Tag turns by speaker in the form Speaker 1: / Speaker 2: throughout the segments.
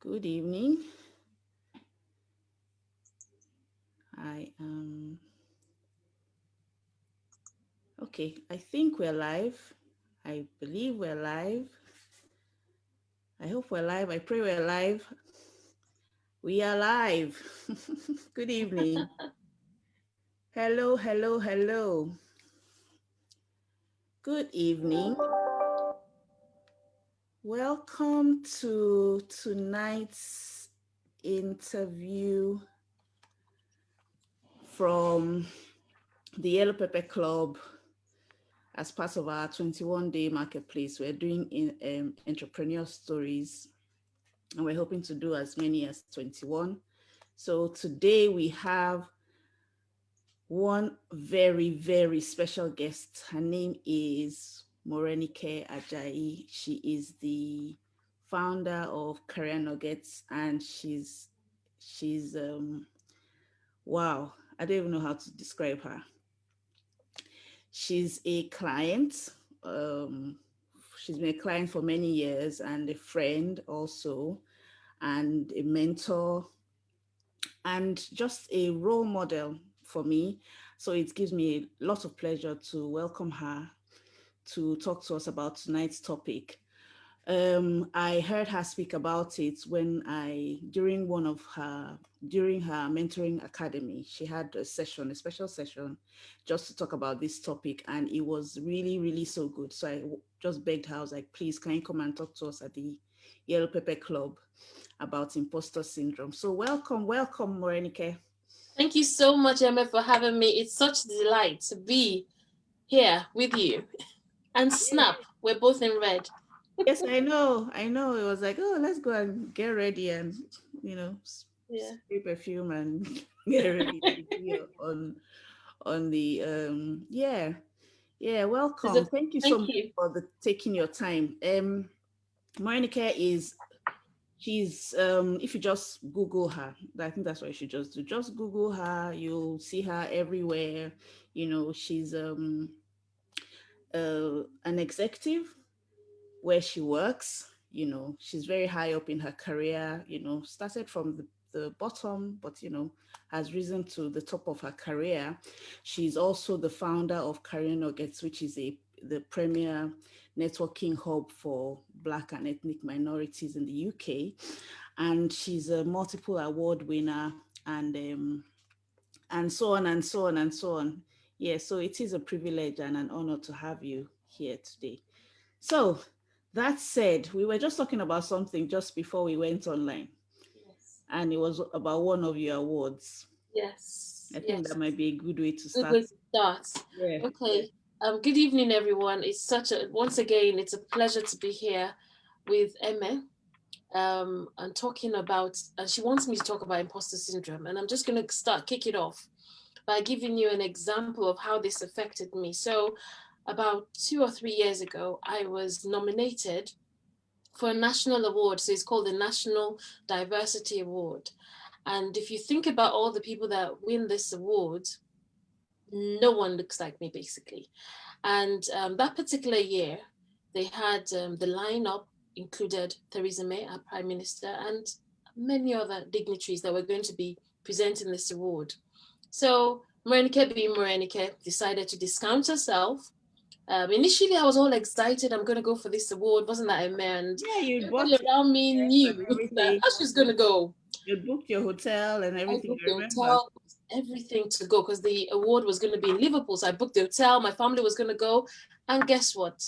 Speaker 1: Good evening. I am okay. I think we're live. I believe we're live. I hope we're live. I pray we're live. We are live. Good evening. Hello, hello, hello. Good evening. Welcome to tonight's interview from the Yellow Pepper Club as part of our 21-day marketplace. We're doing entrepreneur stories, and we're hoping to do as many as 21. So today we have one very, very special guest. Her name is Morenike Ajayi. She is the founder of Career Nuggets, and she's wow, I don't even know how to describe her. She's a client. She's been a client for many years and a friend also, and a mentor, and just a role model for me. So it gives me a lot of pleasure to welcome her to talk to us about tonight's topic. I heard her speak about it during her mentoring academy. She had a special session, just to talk about this topic, and it was really, really so good. So I just begged her. I was like, please, can you come and talk to us at the Yellow Pepper Club about imposter syndrome? So welcome, Morenike.
Speaker 2: Thank you so much, Emma, for having me. It's such a delight to be here with you. And snap, we're both in red.
Speaker 1: Yes, I know. It was like, oh, let's go and get ready and,
Speaker 2: Yeah.
Speaker 1: spray perfume and get ready to be on the
Speaker 2: Is it-
Speaker 1: welcome. Thank you so
Speaker 2: Thank
Speaker 1: much
Speaker 2: you.
Speaker 1: for taking your time. Morenike she's if you just Google her, I think that's what you should just do. Just Google her, you'll see her everywhere. She's an executive where she works. She's very high up in her career, started from the bottom, but, has risen to the top of her career. She's also the founder of Career Nuggets, which is the premier networking hub for Black and ethnic minorities in the UK. And she's a multiple award winner, and so on and so on and so on. Yeah, so it is a privilege and an honor to have you here today. So, that said, we were just talking about something just before we went online,
Speaker 2: Yes.
Speaker 1: and it was about one of your awards.
Speaker 2: Yes.
Speaker 1: I think that
Speaker 2: Yes.
Speaker 1: might be a good way to
Speaker 2: Good
Speaker 1: start.
Speaker 2: way to start.
Speaker 1: Yeah, yeah.
Speaker 2: Okay. Good evening, everyone. Once again, it's a pleasure to be here with Emma. And talking about, and she wants me to talk about imposter syndrome. And I'm just going to kick it off by giving you an example of how this affected me. So, about 2 or 3 years ago, I was nominated for a national award. So, it's called the National Diversity Award. And if you think about all the people that win this award, no one looks like me, basically. And that particular year, they had the lineup included Theresa May, our Prime Minister, and many other dignitaries that were going to be presenting this award. So Morenike, being Morenike, decided to discount herself. Initially, I was all excited. I'm going to go for this award. Wasn't that a man?
Speaker 1: Yeah, you bought
Speaker 2: Everybody
Speaker 1: your
Speaker 2: around me
Speaker 1: tickets
Speaker 2: knew
Speaker 1: and
Speaker 2: that
Speaker 1: everything.
Speaker 2: she's going to go.
Speaker 1: You booked your hotel and
Speaker 2: I
Speaker 1: everything,
Speaker 2: booked
Speaker 1: I
Speaker 2: the
Speaker 1: remember.
Speaker 2: hotel, everything to go because the award was going to be in Liverpool. So I booked the hotel. My family was going to go. And guess what?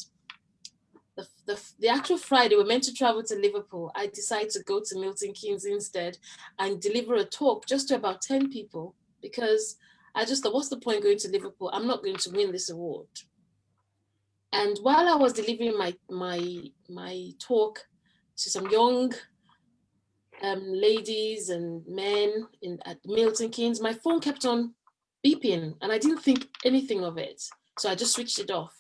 Speaker 2: The actual Friday, we're meant to travel to Liverpool. I decided to go to Milton Keynes instead and deliver a talk just to about 10 people because I just thought, what's the point going to Liverpool? I'm not going to win this award. And while I was delivering my talk to some young ladies and men at Milton Keynes, my phone kept on beeping and I didn't think anything of it. So I just switched it off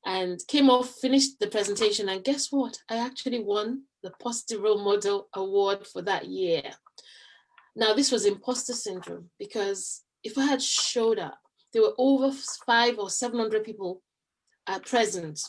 Speaker 2: and came off, finished the presentation. And guess what? I actually won the Positive Role Model Award for that year. Now, this was imposter syndrome because if I had showed up, there were over 500 or 700 people present,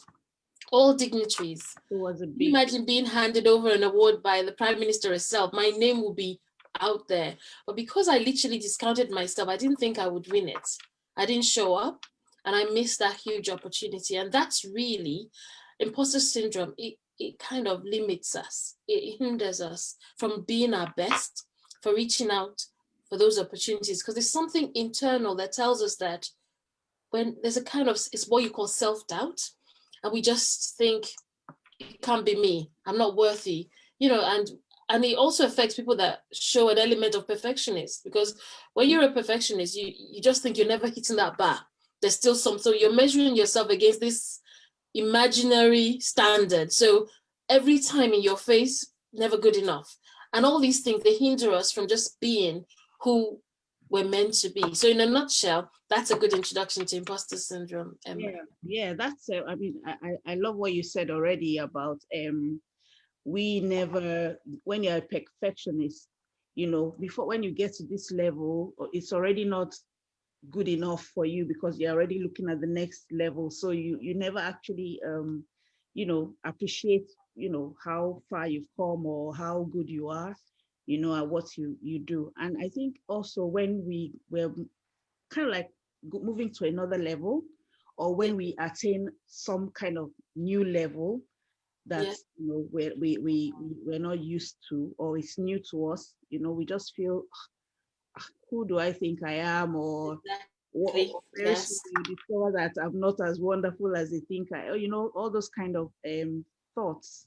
Speaker 2: all dignitaries.
Speaker 1: It was a
Speaker 2: Can you
Speaker 1: big.
Speaker 2: imagine being handed over an award by the Prime Minister herself? My name will be out there. But because I literally discounted myself, I didn't think I would win it. I didn't show up, and I missed that huge opportunity. And that's really imposter syndrome. It kind of limits us. It hinders us from being our best, for reaching out for those opportunities. Because there's something internal that tells us that when there's a kind of, it's what you call self-doubt. And we just think, it can't be me, I'm not worthy, and it also affects people that show an element of perfectionist, because when you're a perfectionist, you just think you're never hitting that bar. There's still some, so you're measuring yourself against this imaginary standard. So every time in your face, never good enough. And all these things, they hinder us from just being who we're meant to be. So in a nutshell, that's a good introduction to imposter syndrome, Emma.
Speaker 1: Yeah, that's I mean, I love what you said already about we never, when you're a perfectionist, before, when you get to this level, it's already not good enough for you because you're already looking at the next level. So you never actually appreciate how far you've come or how good you are, at what you do. And I think also when we're kind of like moving to another level, or when we attain some kind of new level that we're not used to, or it's new to us, we just feel, who do I think I am? Or
Speaker 2: Exactly.
Speaker 1: very soon
Speaker 2: Yes.
Speaker 1: you discover that I'm not as wonderful as they think I, all those kind of thoughts,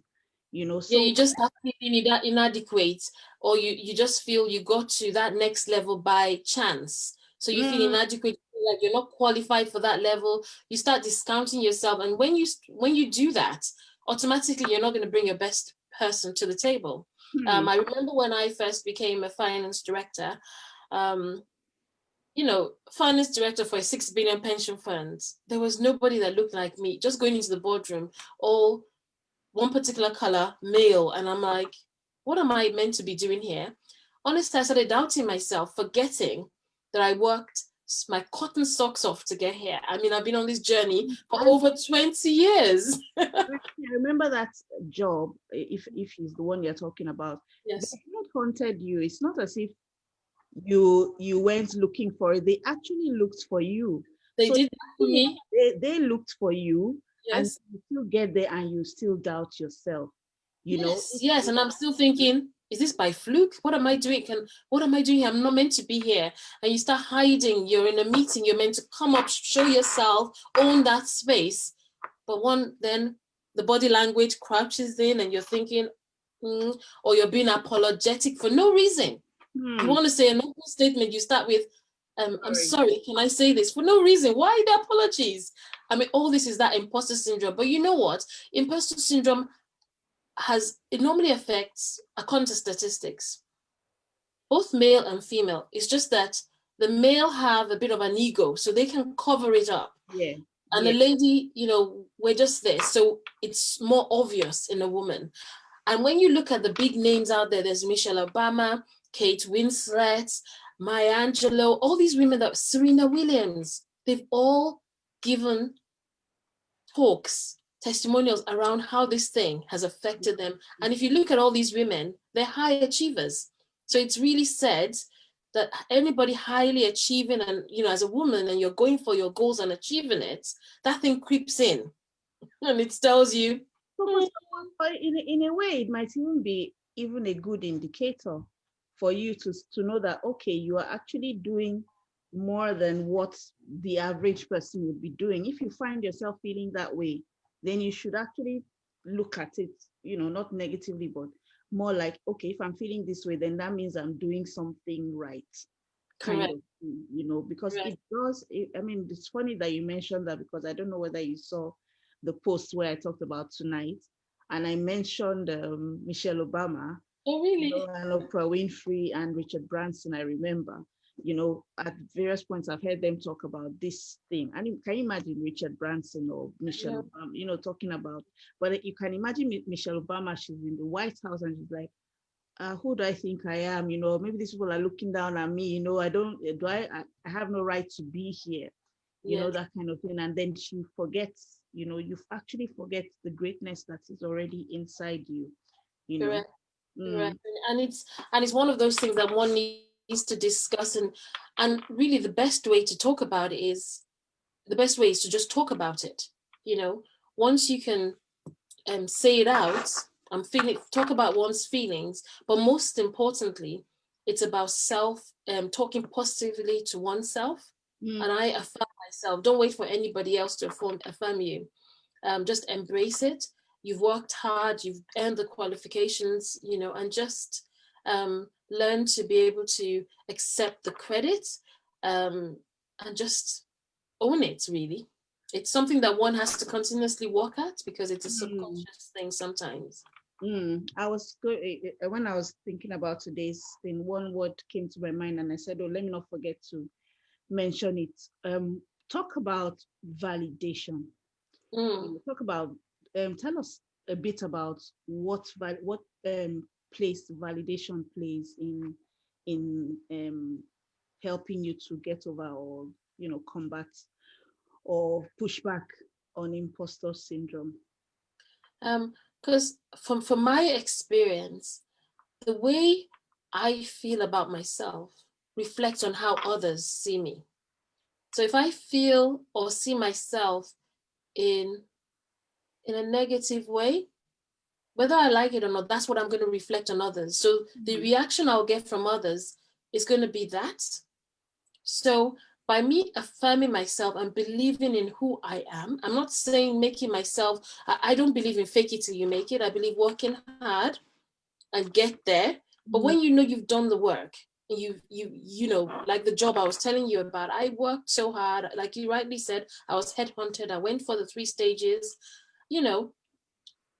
Speaker 2: Yeah,
Speaker 1: so
Speaker 2: you just start feeling inadequate, or you just feel you got to that next level by chance. So you feel
Speaker 1: mm,
Speaker 2: inadequate, like you're not qualified for that level. You start discounting yourself, and when you do that, automatically you're not going to bring your best person to the table.
Speaker 1: hmm,
Speaker 2: I remember when I first became a finance director. Um, finance director for a 6 billion pension fund. There was nobody that looked like me. Just going into the boardroom, all one particular color, male. And I'm like, what am I meant to be doing here? Honestly, I started doubting myself, forgetting that I worked my cotton socks off to get here. I mean, I've been on this journey for
Speaker 1: and
Speaker 2: over 20 years.
Speaker 1: I remember that job, if he's the one you're talking about, they
Speaker 2: Yes,
Speaker 1: had hunted you. It's not as if you went looking for it. They actually looked for you.
Speaker 2: they
Speaker 1: So
Speaker 2: did that for me.
Speaker 1: they looked for you, and
Speaker 2: Yes,
Speaker 1: you still get there and you still doubt yourself.
Speaker 2: yes,
Speaker 1: It's
Speaker 2: yes. And I'm still thinking, is this by fluke? What am I doing? What am I doing here? I'm not meant to be here. And you start hiding. You're in a meeting. You're meant to come up, show yourself, own that space. But then the body language crouches in, and you're thinking, or you're being apologetic for no reason. You
Speaker 1: hmm,
Speaker 2: want to say an open statement, you start with, I'm
Speaker 1: sorry.
Speaker 2: sorry, can I say this? For no reason. Why the apologies? I mean, all this is that imposter syndrome. But you know what? Imposter syndrome it normally affects, according to statistics, both male and female. It's just that the male have a bit of an ego, so they can cover it up.
Speaker 1: Yeah,
Speaker 2: And the
Speaker 1: yeah.
Speaker 2: lady, we're just there. So it's more obvious in a woman. And when you look at the big names out there, there's Michelle Obama, Kate Winslet, Maya Angelou, all these women, that Serena Williams, they've all given talks, testimonials around how this thing has affected them. And if you look at all these women, they're high achievers. So it's really said that anybody highly achieving, and as a woman, and you're going for your goals and achieving it, that thing creeps in and it tells you,
Speaker 1: So for someone, in a way, it might even be even a good indicator for you to know that, okay, you are actually doing more than what the average person would be doing. If you find yourself feeling that way, then you should actually look at it, not negatively, but more like, okay, if I'm feeling this way, then that means I'm doing something right, kind
Speaker 2: correct,
Speaker 1: of thing, because
Speaker 2: correct.
Speaker 1: it does. I mean, it's funny that you mentioned that, because I don't know whether you saw the post where I talked about tonight, and I mentioned Michelle Obama,
Speaker 2: Oh, really?
Speaker 1: and Oprah Winfrey and Richard Branson. I remember, at various points I've heard them talk about this thing. And can you imagine Richard Branson or Michelle
Speaker 2: Yeah.
Speaker 1: Obama, talking about? But you can imagine Michelle Obama. She's in the White House and she's like, who do I think I am? Maybe these people are looking down at me. I don't, I have no right to be here,
Speaker 2: Yes.
Speaker 1: that kind of thing. And then she forgets, you actually forget the greatness that is already inside you, you know.
Speaker 2: Correct.
Speaker 1: Mm,
Speaker 2: Correct. And it's one of those things that one needs to discuss, and really the best way is to just talk about it. You know, once you can say it out, talk about one's feelings, but most importantly, it's about talking positively to oneself.
Speaker 1: mm,
Speaker 2: And I affirm myself. Don't wait for anybody else to affirm you. Just embrace it. You've worked hard, you've earned the qualifications, and just learn to be able to accept the credit, um, and just own it, really. It's something that one has to continuously work at because it's a
Speaker 1: mm,
Speaker 2: subconscious thing sometimes.
Speaker 1: I was when I was thinking about today's thing, one word came to my mind, and I said, "Oh, let me not forget to mention it." Talk about validation.
Speaker 2: Mm.
Speaker 1: Talk about tell us a bit about what place validation plays in helping you to get over, or combat or push back on imposter syndrome.
Speaker 2: Because from my experience, the way I feel about myself reflects on how others see me. So if I feel or see myself in a negative way, whether I like it or not, that's what I'm going to reflect on others. So the
Speaker 1: Mm,
Speaker 2: reaction I'll get from others is going to be that. So by me affirming myself and believing in who I am, I'm not saying making myself, I don't believe in fake it till you make it. I believe working hard and get there. But when
Speaker 1: mm,
Speaker 2: you know you've done the work, like the job I was telling you about, I worked so hard. Like you rightly said, I was headhunted. I went for the 3 stages. You know,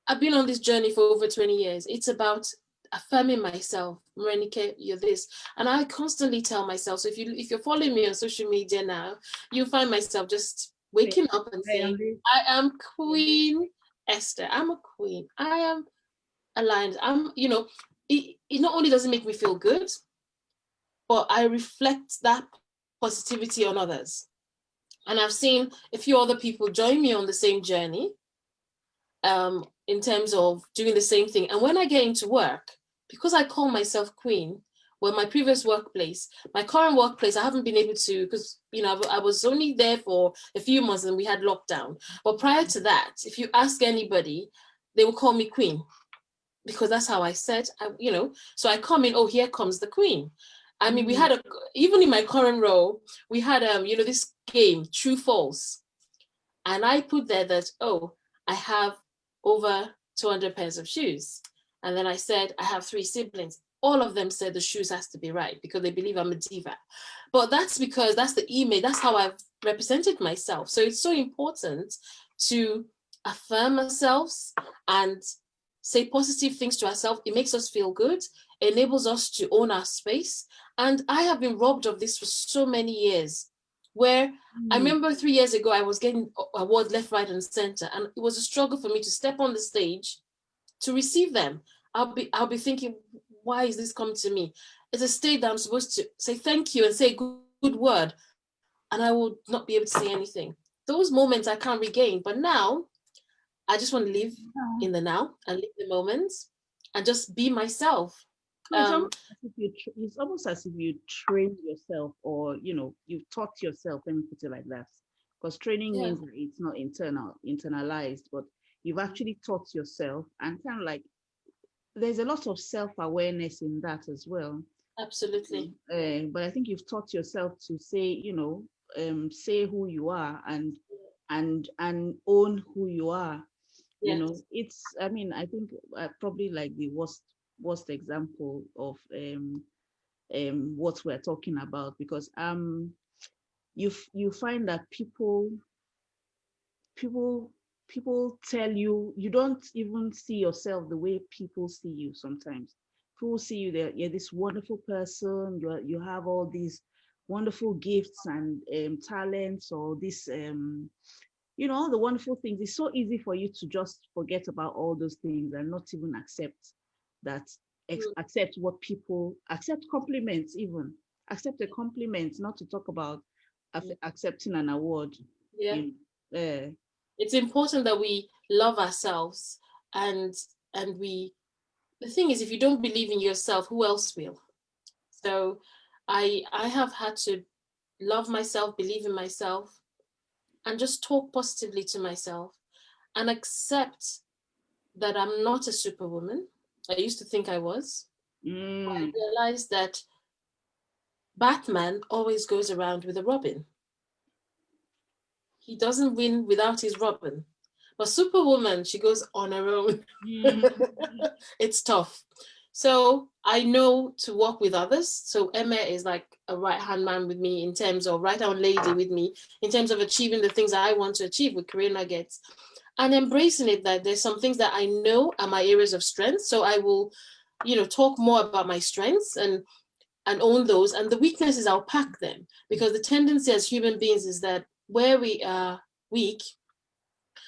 Speaker 2: I've been on this journey for over 20 years. It's about affirming myself. Morenike, you're this. And I constantly tell myself, so if you're following me on social media now, you'll find myself just
Speaker 1: say,
Speaker 2: waking up and
Speaker 1: I am
Speaker 2: saying,
Speaker 1: this.
Speaker 2: I am
Speaker 1: Yeah.
Speaker 2: Queen Esther. I'm a queen. I am aligned. It not only doesn't make me feel good, but I reflect that positivity on others. And I've seen a few other people join me on the same journey, in terms of doing the same thing. And when I get into work, because I call myself queen, well, my previous workplace, my current workplace, I haven't been able to, because I was only there for a few months and we had lockdown. But prior to that, if you ask anybody, they will call me queen, because that's how I said, so I come in, oh, here comes the queen. I mean, we
Speaker 1: Mm,
Speaker 2: had even in my current role, we had, this game, true, false. And I put there that, oh, I have over 200 pairs of shoes. And then I said, I have 3 siblings. All of them said the shoes has to be right because they believe I'm a diva. But that's because that's the image, that's how I've represented myself. So it's so important to affirm ourselves and say positive things to ourselves. It makes us feel good, it enables us to own our space. And I have been robbed of this for so many years, where I
Speaker 1: mm,
Speaker 2: remember 3 years ago, I was getting awards left, right, and center, and it was a struggle for me to step on the stage to receive them. I'll be thinking, why is this coming to me? It's a stage that I'm supposed to say thank you and say a good word, and I will not be able to say anything. Those moments I can't regain. But now I just want to live in the now and live the moment and just be myself.
Speaker 1: so
Speaker 2: Um,
Speaker 1: it's almost as if you train yourself, or you've taught yourself. Let me put it like that, because training
Speaker 2: yeah,
Speaker 1: means that it's not internalized, but you've actually taught yourself, and kind of like there's a lot of self-awareness in that as well.
Speaker 2: absolutely.
Speaker 1: But I think you've taught yourself to say who you are, and own who you are.
Speaker 2: Yes.
Speaker 1: It's, I mean, I think probably like the worst example of what we're talking about, because you find that people people tell you, you don't even see yourself the way people see you. Sometimes people see you that you're this wonderful person, you have all these wonderful gifts and talents, or this all the wonderful things. It's so easy for you to just forget about all those things and not even accept that,
Speaker 2: Mm,
Speaker 1: accept what people accept, compliments even, accept a compliment, not to talk about
Speaker 2: mm.
Speaker 1: accepting an award,
Speaker 2: Yeah.
Speaker 1: you know.
Speaker 2: It's important that we love ourselves, and we, the thing is, if you don't believe in yourself, who else will? So I have had to love myself, believe in myself, and just talk positively to myself, and accept that I'm not a superwoman. I used to think I was. But I
Speaker 1: Mm.
Speaker 2: realized that Batman always goes around with a Robin. He doesn't win without his Robin. But Superwoman, she goes on her own.
Speaker 1: Mm.
Speaker 2: It's tough. So I know to work with others. So Emma is like a right hand man with me in terms of right hand lady with me in terms of achieving the things I want to achieve with Career Nuggets, and embracing it that there's some things that I know are my areas of strength. So I will, talk more about my strengths and own those. And the weaknesses, I'll pack them, because the tendency as human beings is that where we are weak,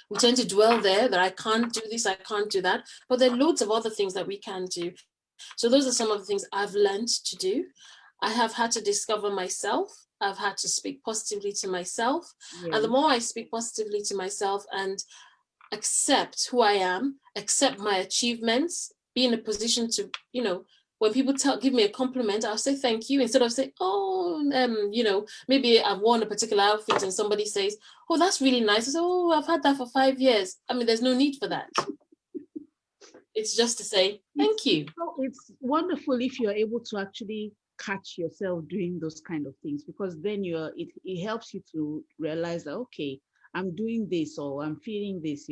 Speaker 2: we tend to dwell there, that I can't do this, I can't do that. But there are loads of other things that we can do. So those are some of the things I've learned to do. I have had to discover myself. I've had to speak positively to myself. And the
Speaker 1: Yes.
Speaker 2: more I speak positively to myself and accept who I am, accept my achievements, be in a position to, when people give me a compliment, I'll say thank you instead of saying, oh, maybe I've worn a particular outfit and somebody says, oh, that's really nice. I say, oh, I've had that for 5 years. I mean, there's no need for that. It's just to say thank you.
Speaker 1: It's wonderful if you're able to actually catch yourself doing those kind of things, because then it helps you to realize that, okay, I'm doing this or I'm feeling this.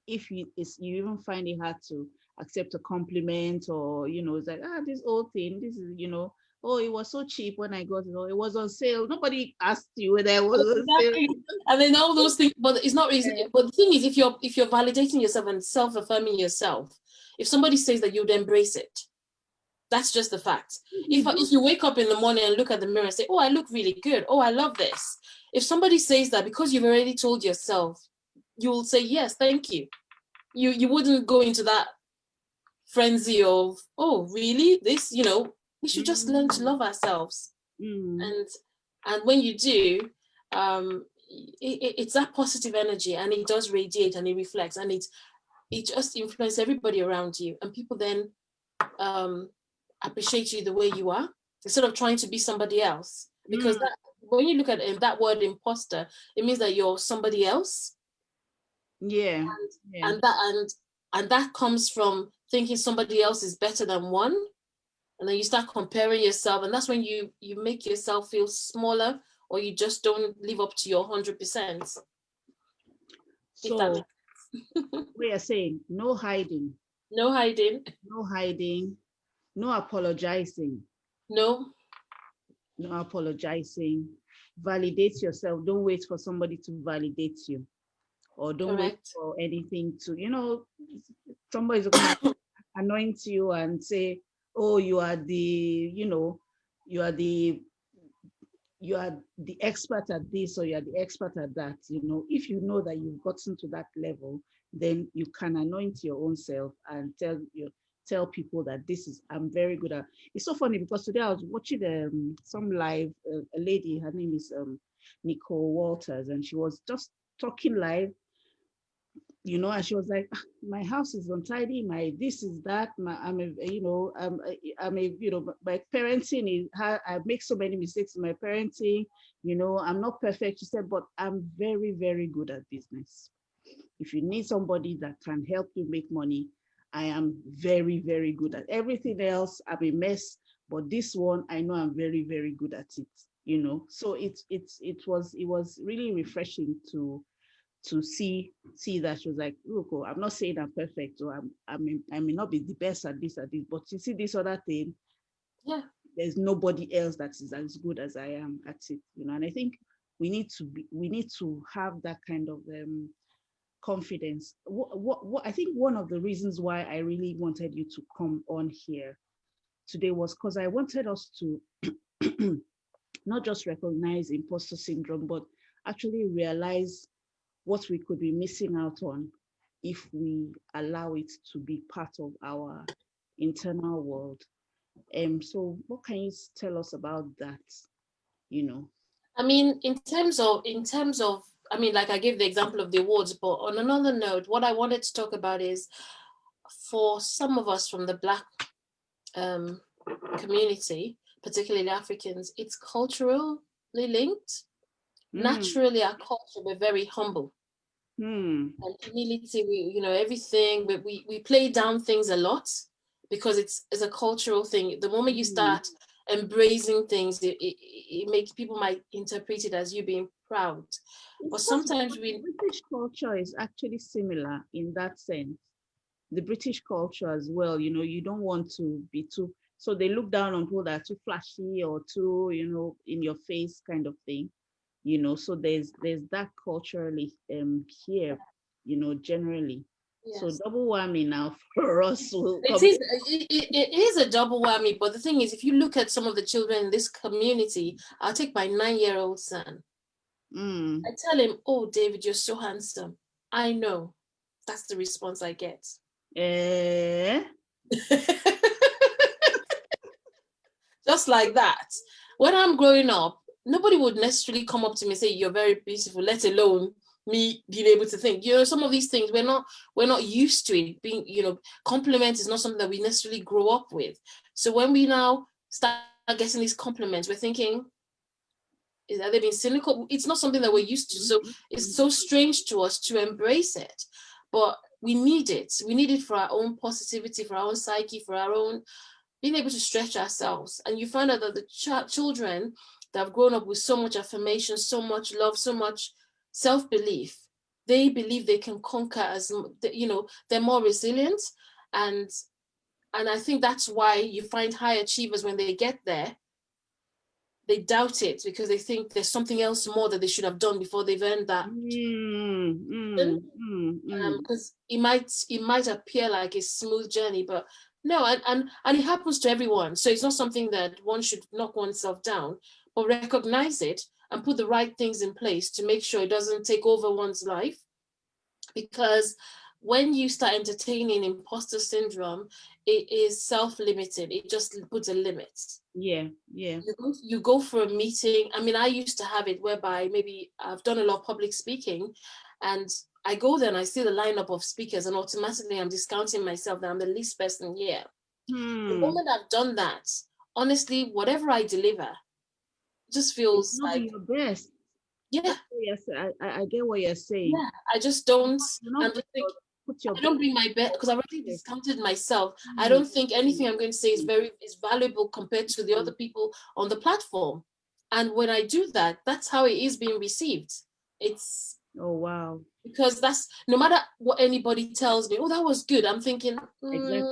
Speaker 1: If you even find it hard to accept a compliment, or it's like, this old thing, this is, oh, it was so cheap when I got it, or it was on sale. Nobody asked you whether it was on sale.
Speaker 2: Exactly. And then all those things, but it's not reason.
Speaker 1: Yeah.
Speaker 2: But the thing is, if you're validating yourself and self-affirming yourself, if somebody says that, you'd embrace it. That's just the fact. If you wake up in the morning and look at the mirror and say, oh, I look really good, oh, I love this. If somebody says that, because you've already told yourself, you'll say, yes, thank you. You wouldn't go into that frenzy of, oh, really? This, we should just learn to
Speaker 1: Mm.
Speaker 2: love ourselves.
Speaker 1: Mm.
Speaker 2: And when you do, it's that positive energy, and it does radiate and it reflects, and it just influences everybody around you, and people then um, appreciate you the way you are, instead of trying to be somebody else. Because
Speaker 1: Mm.
Speaker 2: that, when you look at that word imposter, it means that you're somebody else,
Speaker 1: Yeah. Yeah.
Speaker 2: and that comes from thinking somebody else is better than one, and then you start comparing yourself, and that's when you make yourself feel smaller, or you just don't live up to your 100%. If that
Speaker 1: So
Speaker 2: makes
Speaker 1: we are saying no hiding,
Speaker 2: no hiding,
Speaker 1: no hiding, no apologizing,
Speaker 2: no.
Speaker 1: no apologizing. Validate yourself. Don't wait for somebody to validate you, or don't wait
Speaker 2: Correct.
Speaker 1: for anything to, somebody's going to anoint you and say, oh, you are the you are the expert at this, or you are the expert at that. If you know that you've gotten to that level, then you can anoint your own self and tell people that this is, I'm very good at. It's so funny because today I was watching some live, a lady, her name is Nicole Walters, and she was just talking live, and she was like, "Ah, my house is untidy, my this is that, I'm a, I'm a, my parenting is, I make so many mistakes in my parenting, I'm not perfect." She said, but I'm very, very good at business. If you need somebody that can help you make money, I am very, very good at everything else. I'm a mess, but this one, I know I'm very, very good at it. So it was really refreshing to see that. She was like, look, oh, I'm not saying I'm perfect, or I may not be the best at this, but you see this other thing,
Speaker 2: Yeah.
Speaker 1: there's nobody else that is as good as I am at it. And I think we need to have that kind of confidence. What I think one of the reasons why I really wanted you to come on here today was because I wanted us to not just recognize imposter syndrome, but actually realize what we could be missing out on if we allow it to be part of our internal world. So what can you tell us about that? You know.
Speaker 2: I mean, in terms of I mean, like I gave the example of the awards, but on another note, what I wanted to talk about is for some of us from the Black um, community, particularly Africans, it's culturally linked.
Speaker 1: Mm,
Speaker 2: Naturally, our culture, we're very humble.
Speaker 1: mm,
Speaker 2: And humility, everything, we play down things a lot because it's a cultural thing. The moment you
Speaker 1: mm.
Speaker 2: start embracing things, it makes people might interpret it as you being proud.
Speaker 1: It's
Speaker 2: But
Speaker 1: possible,
Speaker 2: sometimes
Speaker 1: but the British culture is actually similar in that sense. The British culture as well, you don't want to be too, so they look down on people that are too flashy or too, in your face kind of thing. So there's that culturally here, generally. So
Speaker 2: yes.
Speaker 1: double whammy now for us will
Speaker 2: It
Speaker 1: come.
Speaker 2: is it is a double whammy, but the thing is, if you look at some of the children in this community, I'll take my 9-year-old son.
Speaker 1: Mm.
Speaker 2: I tell him, "Oh, David, you're so handsome." I know. That's the response I get.
Speaker 1: Eh?
Speaker 2: Just like that. When I'm growing up, nobody would necessarily come up to me and say, "You're very beautiful," let alone me being able to think. Some of these things we're not used to it. Being, compliment is not something that we necessarily grow up with. So when we now start getting these compliments, we're thinking, are they being cynical? It's not something that we're used to. So it's so strange to us to embrace it. But we need it. We need it for our own positivity, for our own psyche, for our own being able to stretch ourselves. And you find out that the children that have grown up with so much affirmation, so much love, so much self-belief, they believe they can conquer, as they're more resilient. And and I think that's why you find high achievers, when they get there, they doubt it because they think there's something else more that they should have done before they've earned that. Because it might appear like a smooth journey, but no. And it happens to everyone, so it's not something that one should knock oneself down, but recognize it and put the right things in place to make sure it doesn't take over one's life. Because when you start entertaining imposter syndrome, it is self-limited. It just puts a limit.
Speaker 1: Yeah, yeah.
Speaker 2: You go for a meeting. I mean, I used to have it whereby maybe I've done a lot of public speaking, and I go there and I see the lineup of speakers, and automatically I'm discounting myself that I'm the least person here. The
Speaker 1: Hmm.
Speaker 2: moment I've done that, honestly, whatever I deliver just
Speaker 1: It's
Speaker 2: feels
Speaker 1: not
Speaker 2: like,
Speaker 1: be your best.
Speaker 2: yeah,
Speaker 1: That's what you're saying. I get what you're saying.
Speaker 2: yeah. I just don't.
Speaker 1: You're not
Speaker 2: I'm
Speaker 1: bring
Speaker 2: just think
Speaker 1: put your
Speaker 2: I don't
Speaker 1: best
Speaker 2: bring my best because I've already
Speaker 1: forward.
Speaker 2: discounted myself. I
Speaker 1: Hmm.
Speaker 2: don't think anything I'm going to say is
Speaker 1: Hmm.
Speaker 2: valuable compared to the other people on the platform. And when I do that, that's how it is being received. It's
Speaker 1: Oh wow.
Speaker 2: because that's no matter what anybody tells me. Oh, that was good. I'm thinking,
Speaker 1: Exactly.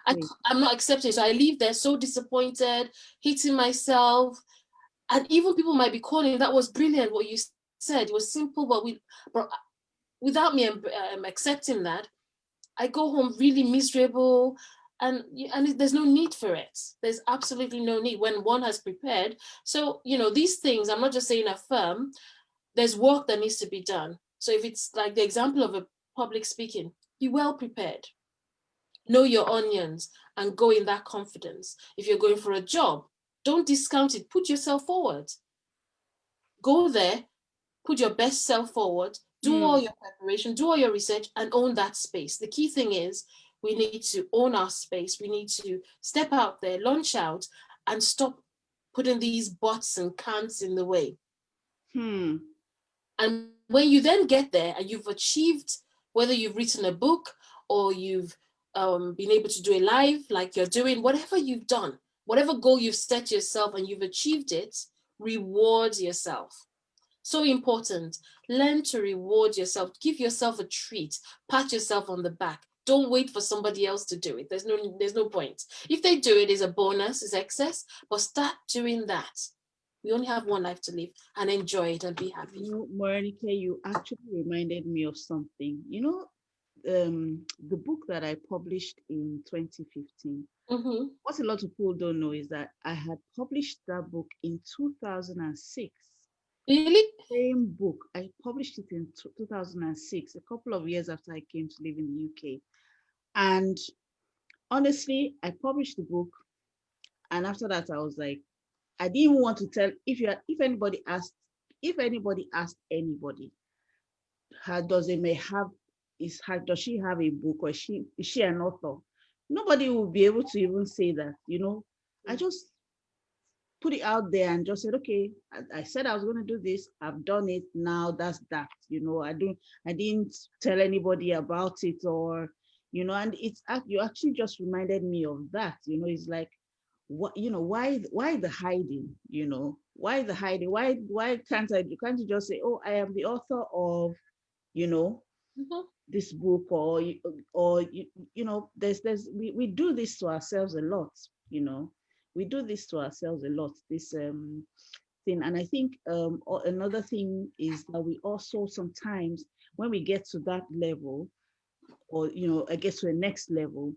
Speaker 2: I,
Speaker 1: Exactly.
Speaker 2: I'm not accepting. So I leave there so disappointed, hating myself, and even people might be calling. That was brilliant. What you said, it was simple, but without me accepting that, I go home really miserable, and there's no need for it. There's absolutely no need when one has prepared. So these things. I'm not just saying affirm. There's work that needs to be done. So if it's like the example of a public speaking, be well prepared. Know your onions and go in that confidence. If you're going for a job, don't discount it. Put yourself forward. Go there, put your best self forward, do
Speaker 1: Hmm.
Speaker 2: all your preparation, do all your research, and own that space. The key thing is we need to own our space. We need to step out there, launch out, and stop putting these buts and can'ts in the way.
Speaker 1: Hmm.
Speaker 2: And when you then get there and you've achieved, whether you've written a book or you've been able to do a live like you're doing, whatever you've done, whatever goal you've set yourself and you've achieved it, reward yourself. So important. Learn to reward yourself. Give yourself a treat. Pat yourself on the back. Don't wait for somebody else to do it. There's no point. If they do it, is a bonus, is excess, but start doing that. We only have one life to live, and enjoy it and be happy.
Speaker 1: Morenike, you actually reminded me of something. The book that I published in 2015.
Speaker 2: Mm-hmm.
Speaker 1: What a lot of people don't know is that I had published that book in 2006.
Speaker 2: Really?
Speaker 1: Same book. I published it in 2006, a couple of years after I came to live in the UK. And honestly, I published the book, and after that, I was like, I didn't want to tell if anybody asked if anybody asked anybody, does it may have does she have a book, or is she an author? Nobody will be able to even say that. I just put it out there and just said, okay, I said I was going to do this. I've done it. Now that's that. I didn't tell anybody about it, or, and you actually just reminded me of that. It's like, what, why the hiding? Why the hiding? Why can't you just say, oh, I am the author of, you know,
Speaker 2: Mhm.
Speaker 1: this book, or we do this to ourselves a lot. We do this to ourselves a lot, this thing. And I think another thing is that we also sometimes, when we get to that level, or I guess to a next level,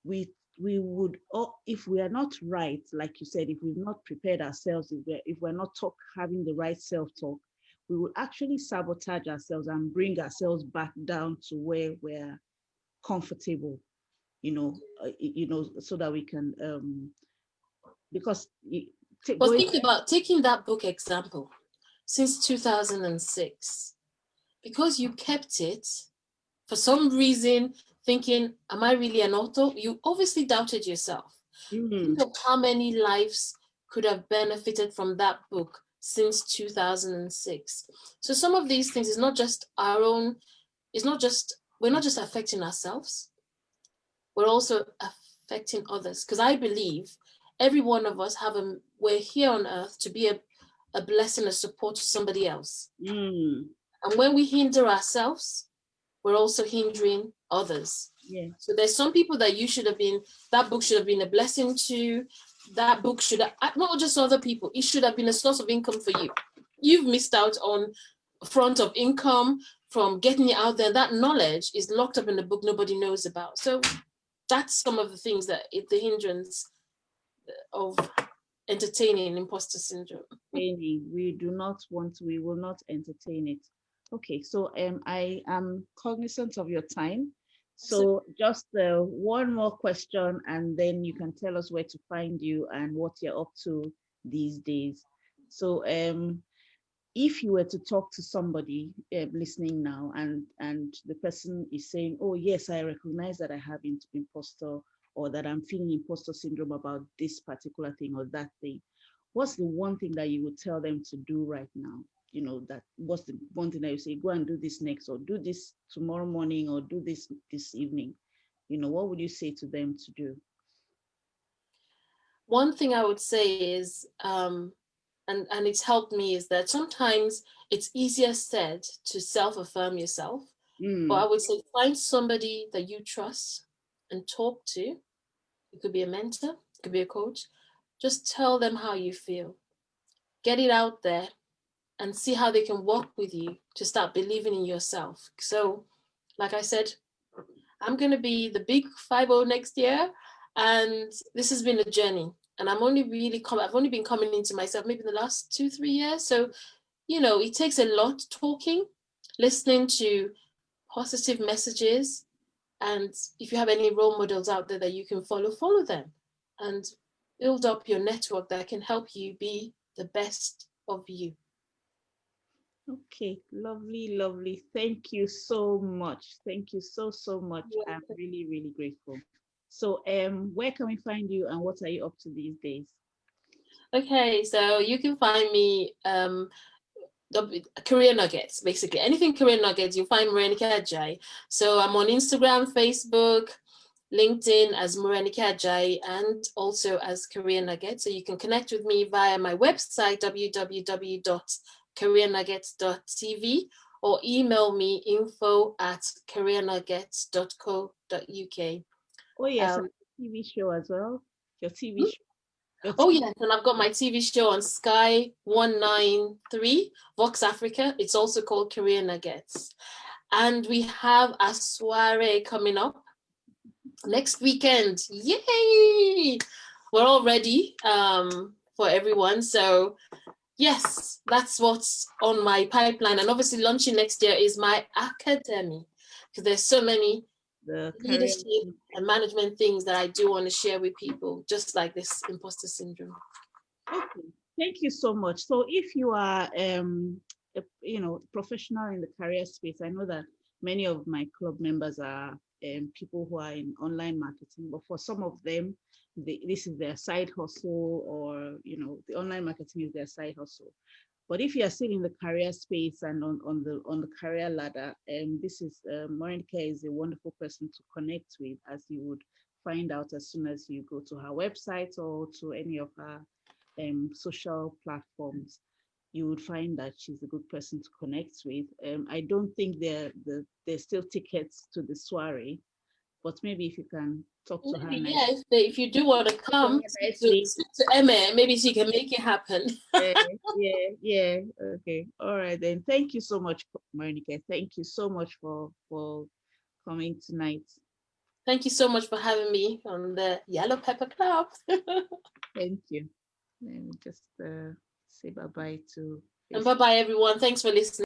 Speaker 1: we would, or if we are not right, like you said, if we've not prepared ourselves, if we're not having the right self-talk, we will actually sabotage ourselves and bring ourselves back down to where we're comfortable, so that we can because
Speaker 2: But
Speaker 1: going.
Speaker 2: think about taking that book example. Since 2006, because you kept it for some reason, thinking, am I really an author? You obviously doubted yourself. Think of how many lives could have benefited from that book since 2006. So some of these things is not just our own, we're not just affecting ourselves, we're also affecting others. Because I believe every one of us we're here on earth to be a blessing, a support to somebody else. And when we hinder ourselves, we're also hindering others.
Speaker 1: Yeah.
Speaker 2: So there's some people that that book should have been a blessing to. That book should have, not just other people, it should have been a source of income for you. You've missed out on a front of income from getting it out there. That knowledge is locked up in the book nobody knows about. So that's some of the things that the hindrance of entertaining imposter syndrome.
Speaker 1: We will not entertain it. Okay, so I am cognizant of your time. So just one more question, and then you can tell us where to find you and what you're up to these days. So if you were to talk to somebody listening now, and the person is saying, oh yes, I recognize that I have imposter, or that I'm feeling imposter syndrome about this particular thing or that thing, what's the one thing that you would tell them to do right now? That what's the one thing that you say, go and do this next, or do this tomorrow morning, or do this evening? What would you say to them to do?
Speaker 2: One thing I would say is, and it's helped me, is that sometimes it's easier said to self-affirm yourself. But I would say find somebody that you trust and talk to. It could be a mentor, it could be a coach. Just tell them how you feel. Get it out there and see how they can work with you to start believing in yourself. So, like I said, I'm going to be the big 50 next year. And this has been a journey. And I've only been coming into myself maybe in the last 2-3 years. So, it takes a lot talking, listening to positive messages. And if you have any role models out there that you can follow them and build up your network that can help you be the best of you.
Speaker 1: Okay, lovely, lovely. Thank you so much. Thank you so much. I'm really, really grateful. So, where can we find you, and what are you up to these days?
Speaker 2: Okay, so you can find me career nuggets, basically anything career nuggets. You'll find Morenike Ajayi. So I'm on Instagram, Facebook, LinkedIn as Morenike Ajayi, and also as Career Nuggets. So you can connect with me via my website, www.careernuggets.tv, or email me info@careernuggets.co.uk.
Speaker 1: Oh yes, TV show as well. Your TV show.
Speaker 2: Oh yes, and I've got my TV show on Sky 193, Vox Africa. It's also called Career Nuggets. And we have a soiree coming up next weekend. Yay! We're all ready for everyone. So yes, that's what's on my pipeline. And obviously launching next year is my academy, because there's so many leadership and management things that I do want to share with people, just like this imposter syndrome.
Speaker 1: Okay, Thank you so much. So if you are, professional in the career space, I know that many of my club members are people who are in online marketing, but for some of them, this is their side hustle, or the online marketing is their side hustle. But if you are still in the career space and on the career ladder, this is Morenike is a wonderful person to connect with, as you would find out as soon as you go to her website or to any of her social platforms. You would find that she's a good person to connect with. I don't think there's still tickets to the soiree, but maybe if you can talk to her
Speaker 2: Maybe,
Speaker 1: nice,
Speaker 2: yeah, if you do want to
Speaker 1: talk to
Speaker 2: come,
Speaker 1: her nicely.
Speaker 2: speak to Emma, maybe she can make it happen.
Speaker 1: Yeah. Okay. All right then. Thank you so much, Monica. Thank you so much for coming tonight.
Speaker 2: Thank you so much for having me on the Yellow Pepper Club.
Speaker 1: Thank you. Let me just say bye bye to
Speaker 2: And bye bye, everyone. Thanks for listening.